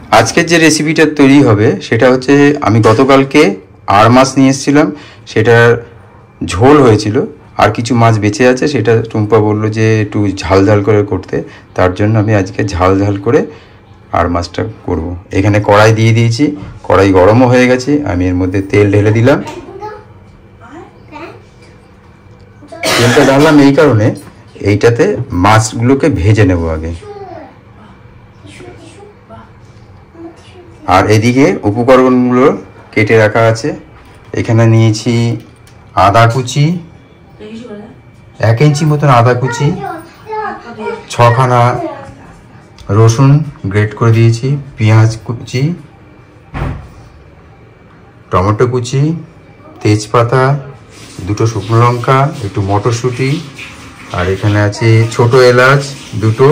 আজকের যে রেসিপিটা তৈরি হবে সেটা হচ্ছে আমি গতকালকে আর মাছ নিয়ে এসেছিলাম, সেটার ঝোল হয়েছিল, আর কিছু মাছ বেঁচে আছে, সেটা টুম্পা বললো যে একটু ঝাল ঝাল করে করতে, তার জন্য আমি আজকে ঝাল ঝাল করে আর মাছটা করব। এখানে কড়াই দিয়ে দিয়েছি, কড়াই গরমও হয়ে গেছে, আমি এর মধ্যে তেল ঢেলে দিলাম। তেলটা ঢাললাম এই কারণে, এইটাতে মাছগুলোকে ভেজে নেব আগে। আর এদিকে উপকরণগুলো কেটে রাখা আছে। এখানে নিয়েছি আদা কুচি, 1 ইঞ্চি মতন আদা কুচি, 6খানা রসুন গ্রেট করে দিয়েছি, পেঁয়াজ কুচি, টমেটো কুচি, তেজপাতা, 2টো শুকনো লঙ্কা, একটু মটরশুঁটি, আর এখানে আছে ছোট এলাচ 2টো,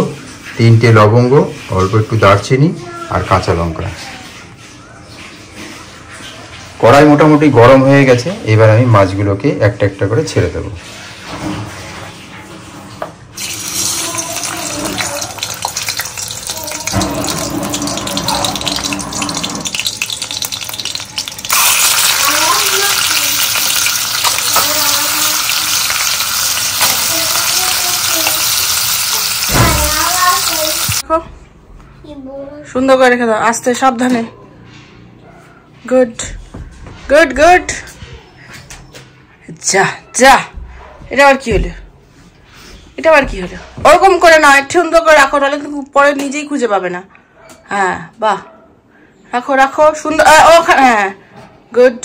3টে লবঙ্গ, অল্প একটু দারচিনি আর কাঁচা লঙ্কা। কড়াই মোটামুটি গরম হয়ে গেছে, এবার আমি মাছগুলোকে একটা একটা করে ছেড়ে দেবো। সুন্দর করে রেখে দাও, আস্তে সাবধানে। Good good good. যা যা, এটা আবার কি হলো? এটা আবার কি হলো? ওরকম করে না, সুন্দর করে রাখো, তাহলে কিন্তু পরে নিজেই খুঁজে পাবে না। হ্যাঁ বাহ, রাখো রাখো সুন্দর। হ্যাঁ গুড।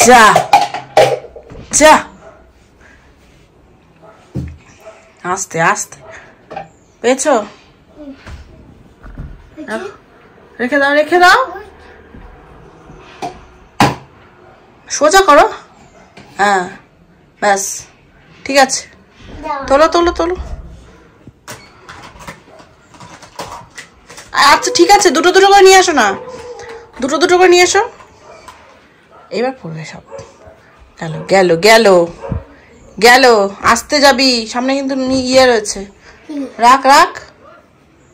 যা যা, আস্তে আস্তে। পেয়েছো? রেখে দাও রেখে দাও, সোজা করো। হ্যাঁ ব্যাস, ঠিক আছে। তোলো তোলো তোলো। আচ্ছা ঠিক আছে, 2টো 2টো করে নিয়ে আসো না, 2টো 2টো করে নিয়ে এসো। এবার পড়বে সব। গেল গেল গেল গেল, আসতে যাবি, সামনে কিন্তু ইয়ে রয়েছে। রাখ রাখ,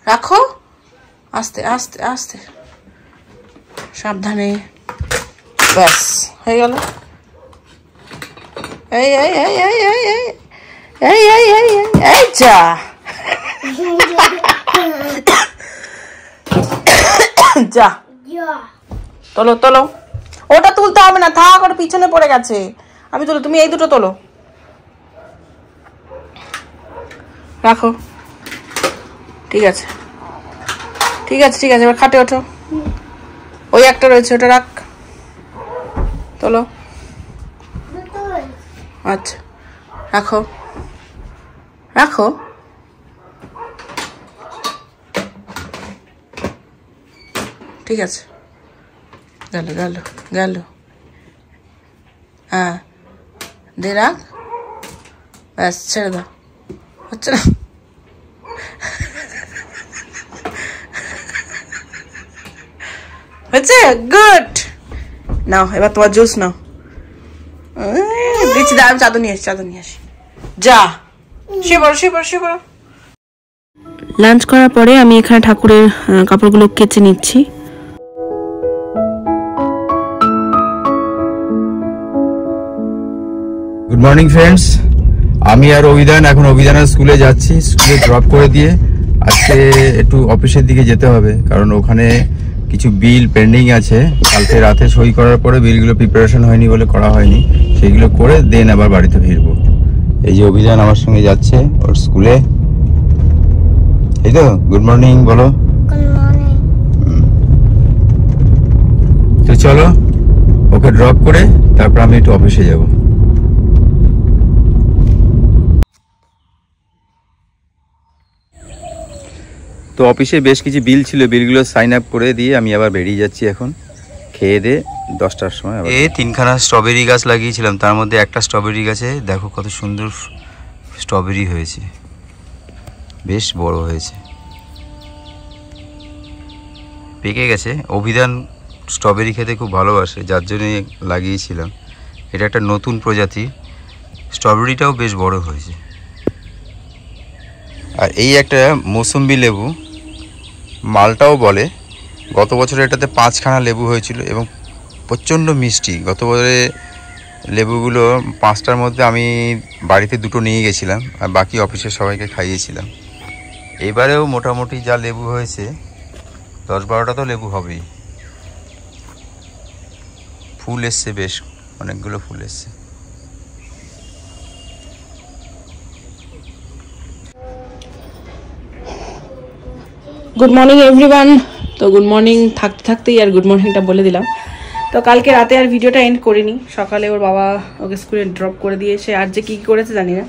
রাখো, আস্তে আস্তে আস্তে, সাবধানে। ব্যাস হয়ে গেল। এই এই এই এই এই এই এই এই এই এই যা। যা, তোলো তোলো। ওটা তুলতে হবে না, থাক, ওটা পিছনে পড়ে গেছে। আমি তোলো, তুমি এই 2টো তোলো। রাখো, ঠিক আছে ঠিক আছে ঠিক আছে। এবার খাটে ওঠো, ওই একটা রয়েছে, ওটা রাখ, তোলো। আচ্ছা রাখো রাখো। ঠিক আছে, গেল গেল গেল। হ্যাঁ দে, রাখ, ব্যাস ছেড়ে দাও। হচ্ছে না? হচ্ছে, গুড। নাও এবার তোমার জুস নাও। দিচ্ছি, দাঁড়ান, চাদর নিয়ে আসি, চাদর নিয়ে আসি। যা, শুয়ে পড়ো শুয়ে পড়ো শুয়ে পড়ো। লাঞ্চ করার পরে আমি এখানে ঠাকুরের কাপড়গুলো কেচে নিচ্ছি। গুড মর্নিং ফ্রেন্ডস, আমি আর অভিধান এখন অভিধানের স্কুলে যাচ্ছি। স্কুলে ড্রপ করে দিয়ে আজকে একটু অফিসের দিকে যেতে হবে, কারণ ওখানে কিছু বিল পেন্ডিং আছে। কালকে রাতে সই করার পরে বিলগুলো প্রিপারেশন হয়নি বলে করা হয়নি, সেগুলো করে দেন আবার বাড়িতে ফিরবো। এই যে অভিধান আমার সঙ্গে যাচ্ছে ওর স্কুলে। এই তো, গুড মর্নিং বলো। তো চলো, ওকে ড্রপ করে তারপর আমি একটু অফিসে যাব। তো অফিসে বেশ কিছু বিল ছিল, বিলগুলো সাইন আপ করে দিয়ে আমি আবার বেরিয়ে যাচ্ছি এখন। খেয়ে দিয়ে 10টার সময়। এই 3খানা স্ট্রবেরি গাছ লাগিয়েছিলাম, তার মধ্যে একটা স্ট্রবেরি গাছে দেখো কত সুন্দর স্ট্রবেরি হয়েছে, বেশ বড় হয়েছে, পেকে গেছে। অভিধান স্ট্রবেরি খেতে খুব ভালোবাসে, যার জন্য লাগিয়েছিলাম। এটা একটা নতুন প্রজাতি, স্ট্রবেরিটাও বেশ বড় হয়েছে। আর এই একটা মৌসুম্বি লেবু, মালটাও বলে, গত বছর এটাতে 5খানা লেবু হয়েছিল এবং প্রচণ্ড মিষ্টি। গতবারে লেবুগুলো 5টার মধ্যে আমি বাড়িতে 2টো নিয়ে গেছিলাম আর বাকি অফিসের সবাইকে খাইয়েছিলাম। এবারেও মোটামুটি যা লেবু হয়েছে 10-12টা তো লেবু হবেই। ফুল এসছে, বেশ অনেকগুলো ফুল এসছে। Good morning everyone. তো গুড মর্নিং থাকতে থাকতেই আর গুড মর্নিংটা বলে দিলাম। তো কালকে রাতে আর ভিডিওটা এন্ড করিনি, সকালে ওর বাবা ওকে স্কুলে ড্রপ করে দিয়েছে, আর যে কী করেছে জানি না,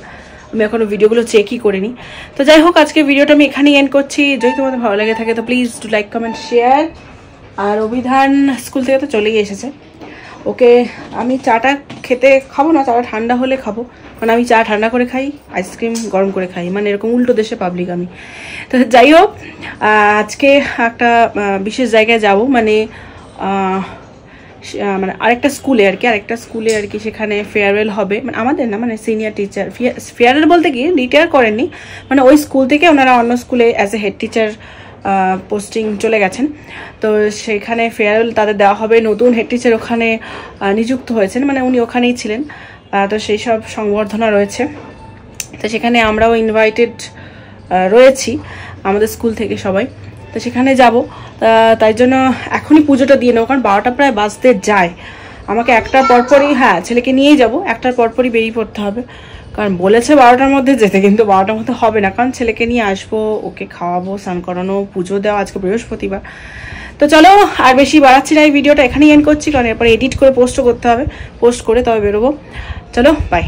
আমি এখনও ভিডিওগুলো চেকই করিনি। তো যাই হোক, আজকে ভিডিওটা আমি এখানেই এন্ড করছি। যদি তোমাদের ভালো লাগে থাকে তো please do like comment share. আর অভিধান স্কুল থেকে তো চলেই এসেছে, ওকে আমি চাটা খেতে খাবো না, চাটা ঠান্ডা হলে খাবো, মানে আমি চা ঠান্ডা করে খাই, আইসক্রিম গরম করে খাই, মানে এরকম উল্টো দেশে পাবলিক আমি। তো যাই হোক, আজকে একটা বিশেষ জায়গায় যাব, মানে মানে আরেকটা স্কুলে আর কি, সেখানে ফেয়ারওয়েল হবে, মানে আমাদের না, মানে সিনিয়র টিচার ফেয়ারওয়েল বলতে কি রিটায়ার করেননি, মানে ওই স্কুল থেকে ওনারা অন্য স্কুলে as a head teacher posting চলে গেছেন। তো সেখানে ফেয়ারওয়েল তাদের দেওয়া হবে, নতুন হেড টিচার ওখানে নিযুক্ত হয়েছেন, মানে উনি ওখানেই ছিলেন। তো সেই সব সংবর্ধনা রয়েছে, তো সেখানে আমরাও ইনভাইটেড রয়েছি আমাদের স্কুল থেকে সবাই। তো সেখানে যাব, তাই জন্য এখনই পুজোটা দিয়ে নেবো, কারণ 12টা প্রায় বাজতে যায়। আমাকে 1টার পরপরই, হ্যাঁ ছেলেকে নিয়েই যাব, 1টার পরপরই বেরিয়ে পড়তে হবে, কারণ বলেছে 12টার মধ্যে যেতে, কিন্তু 12টার মধ্যে হবে না, কারণ ছেলেকে নিয়ে আসবো, ওকে খাওয়াবো, স্নান করানো, পুজো দেওয়া, আজকে বৃহস্পতিবার। তো চলো আর বেশি বাড়াচ্ছি না, এই ভিডিওটা এখানেই এন্ড করছি, কারণ এরপরে এডিট করে পোস্টও করতে হবে, পোস্ট করে তবে বেরোবো। চলো বাই।